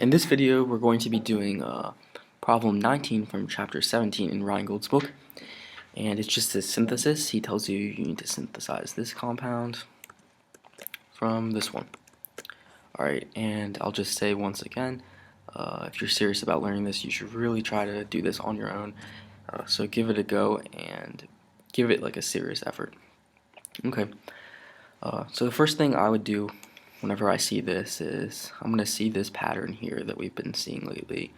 In this video, we're going to be doing problem 19 from chapter 17 in Reingold's book, and it's just a synthesis. He tells you need to synthesize this compound from this one. Alright, and I'll just say once again, if you're serious about learning this, you should really try to do this on your own. So give it a go and give it like a serious effort. Okay, so the first thing I would do whenever I see this is I'm going to see this pattern here that we've been seeing lately,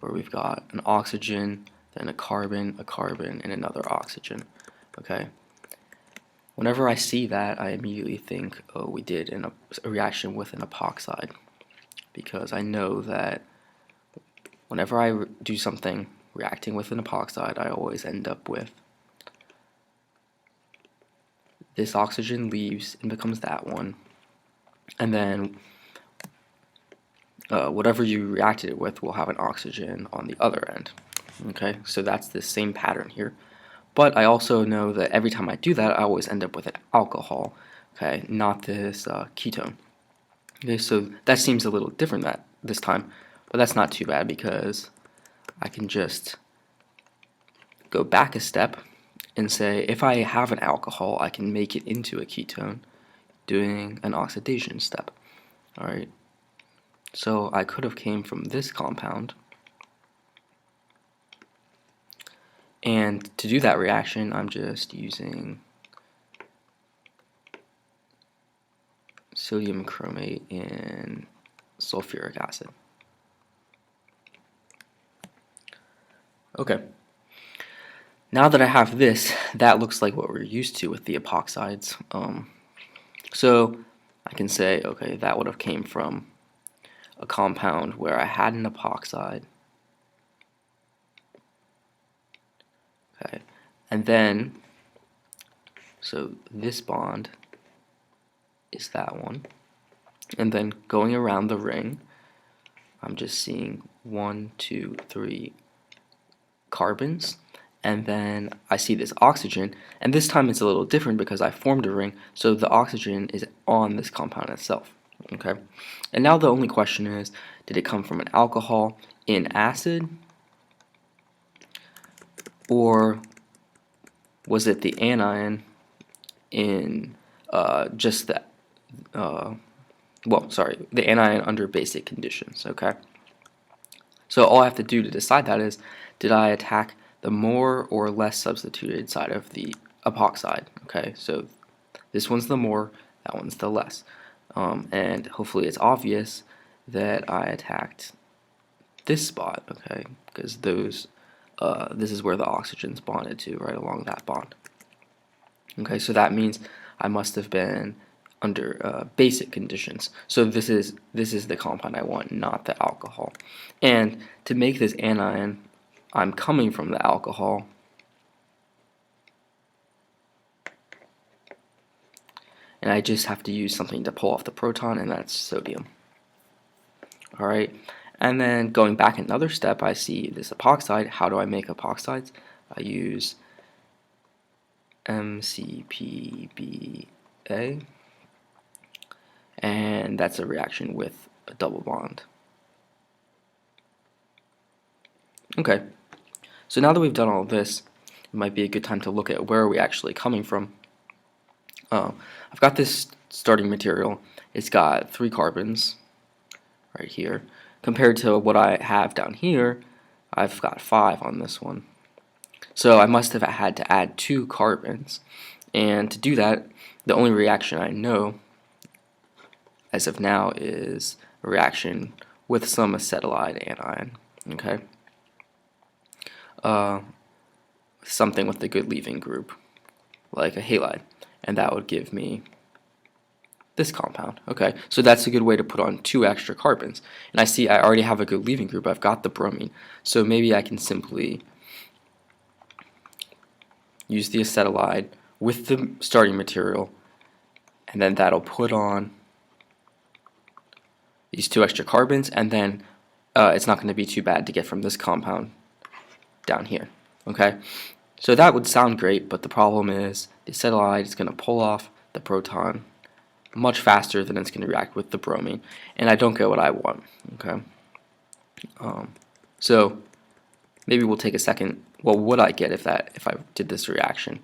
where we've got an oxygen, then a carbon, and another oxygen. Okay. Whenever I see that, I immediately think, oh, we did a reaction with an epoxide, because I know that whenever I do something reacting with an epoxide, I always end up with this oxygen leaves and becomes that one, and then whatever you reacted it with will have an oxygen on the other end. Okay, so that's the same pattern here. But I also know that every time I do that, I always end up with an alcohol, okay, not this ketone. Okay, so that seems a little different this time, but that's not too bad because I can just go back a step and say if I have an alcohol, I can make it into a ketone doing an oxidation step. Alright, so I could have came from this compound, and to do that reaction I'm just using sodium chromate and sulfuric acid. Okay, now that I have this, that looks like what we're used to with the epoxides. So I can say, okay, that would have came from a compound where I had an epoxide. Okay, and then, so this bond is that one, and then going around the ring, I'm just seeing 1, 2, 3 carbons, and then I see this oxygen, and this time it's a little different because I formed a ring, so the oxygen is on this compound itself. Okay, and now the only question is, did it come from an alcohol in acid, or was it the anion in just the the anion under basic conditions? Okay, so all I have to do to decide that is, did I attack the more or less substituted side of the epoxide? Okay, so this one's the more, that one's the less, and hopefully it's obvious that I attacked this spot, okay, because those this is where the oxygen's bonded to, right along that bond. Okay, so that means I must have been under basic conditions. So this is the compound I want, not the alcohol. And to make this anion, I'm coming from the alcohol, and I just have to use something to pull off the proton, and that's sodium. Alright, and then going back another step, I see this epoxide. How do I make epoxides? I use MCPBA, and that's a reaction with a double bond. Okay, so now that we've done all of this, it might be a good time to look at where are we actually coming from. I've got this starting material. It's got 3 carbons right here. Compared to what I have down here, I've got 5 on this one. So I must have had to add 2 carbons. And to do that, the only reaction I know as of now is a reaction with some acetylide anion. Okay, something with a good leaving group, like a halide, and that would give me this compound. Okay, so that's a good way to put on 2 extra carbons. And I see I already have a good leaving group. I've got the bromine, so maybe I can simply use the acetylide with the starting material, and then that'll put on these 2 extra carbons, and then it's not going to be too bad to get from this compound down here. Okay, so that would sound great, but the problem is the acetylide is going to pull off the proton much faster than it's going to react with the bromine, and I don't get what I want. Okay, So maybe we'll take a second. What would I get if I did this reaction?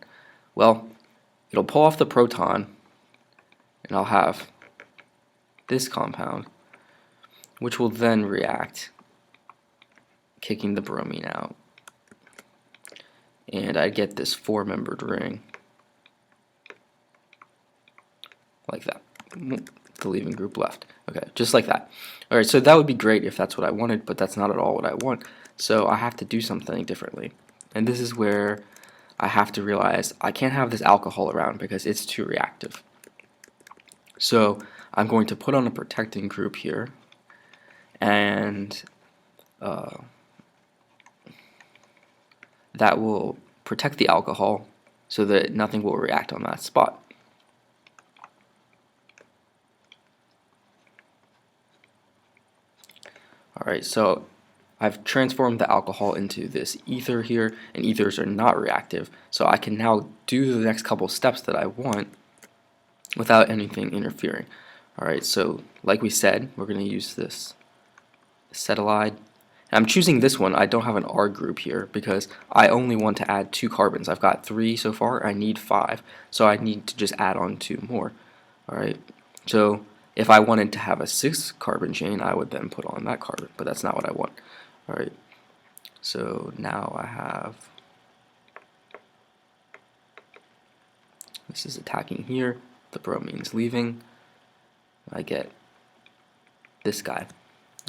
Well, it'll pull off the proton, and I'll have this compound, which will then react, kicking the bromine out. And I get this 4-membered ring, like that. The leaving group left. Okay, just like that. Alright, so that would be great if that's what I wanted, but that's not at all what I want. So I have to do something differently. And this is where I have to realize I can't have this alcohol around because it's too reactive. So I'm going to put on a protecting group here, and that will protect the alcohol so that nothing will react on that spot. Alright, so I've transformed the alcohol into this ether here, and ethers are not reactive, so I can now do the next couple steps that I want without anything interfering. Alright, so like we said, we're going to use this acetylide. I'm choosing this one. I don't have an R group here because I only want to add 2 carbons. I've got 3 so far. I need 5, so I need to just add on 2 more. Alright, so if I wanted to have a 6 carbon chain, I would then put on that carbon, but that's not what I want. Alright, so now I have, this is attacking here, the bromine's leaving, I get this guy.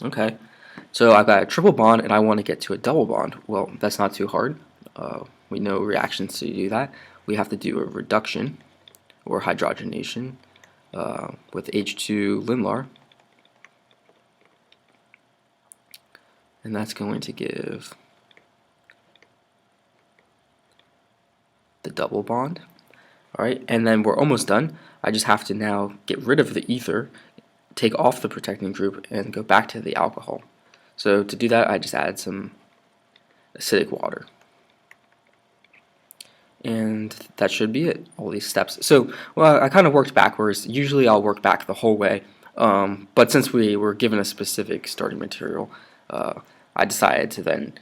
Okay, so I've got a triple bond and I want to get to a double bond. Well, that's not too hard. We know reactions to do that. We have to do a reduction or hydrogenation with H2 Lindlar, and that's going to give the double bond. Alright, and then we're almost done. I just have to now get rid of the ether, take off the protecting group, and go back to the alcohol. So to do that, I just add some acidic water. And that should be it, all these steps. So, well, I kind of worked backwards. Usually I'll work back the whole way, but since we were given a specific starting material, I decided to then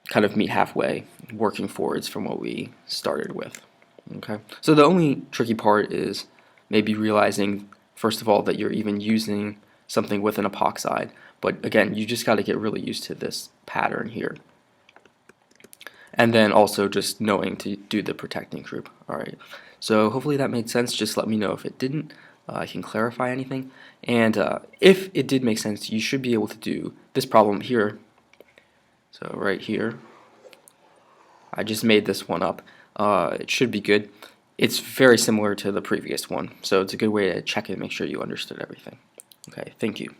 kind of meet halfway, working forwards from what we started with. Okay, so the only tricky part is maybe realizing, first of all, that you're even using something with an epoxide, but again, you just got to get really used to this pattern here. And then also just knowing to do the protecting group. Alright, so hopefully that made sense. Just let me know if it didn't. I can clarify anything. And if it did make sense, you should be able to do this problem here. So right here, I just made this one up. It should be good. It's very similar to the previous one, so it's a good way to check and make sure you understood everything. Okay, thank you.